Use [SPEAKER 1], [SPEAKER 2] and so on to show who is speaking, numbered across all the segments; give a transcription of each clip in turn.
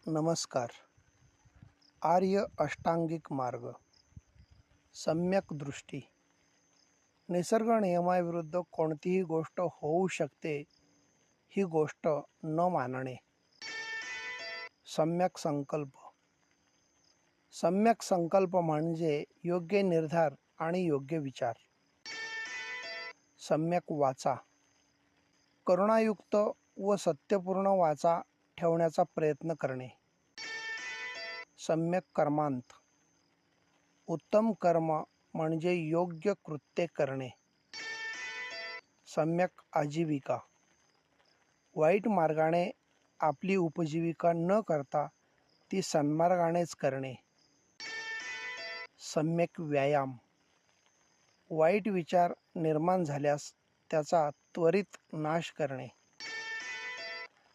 [SPEAKER 1] नमस्कार. आर्य अष्टांगिक मार्ग. सम्यक दृष्टी. निसर्ग नियमाविरुद्ध कोणतीही गोष्ट होऊ शकते ही गोष्ट न मानणे. सम्यक संकल्प. सम्यक संकल्प म्हणजे योग्य निर्धार आणि योग्य विचार. सम्यक वाचा. करुणायुक्त व सत्यपूर्ण वाचा ठेवण्याचा प्रयत्न करणे. सम्यक कर्मांत. उत्तम कर्म म्हणजे योग्य कृत्ये करणे. सम्यक आजीविका. वाईट मार्गाने आपली उपजीविका न करता ती सन्मार्गानेच करणे. सम्यक व्यायाम. वाईट विचार निर्माण झाल्यास त्याचा त्वरित नाश करणे.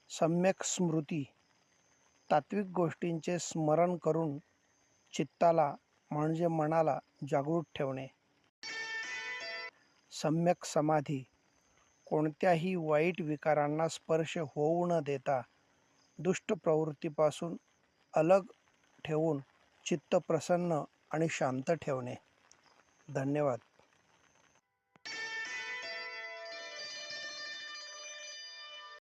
[SPEAKER 1] सम्यक स्मृती. तात्विक गोष्टींचे स्मरण करून चित्ताला म्हणजे मनाला जागृत ठेवणे. सम्यक समाधी. कोणत्याही वाईट विकारांना स्पर्श होऊ न देता दुष्ट प्रवृत्तीपासून अलग ठेवून चित्त प्रसन्न आणि शांत ठेवणे. धन्यवाद.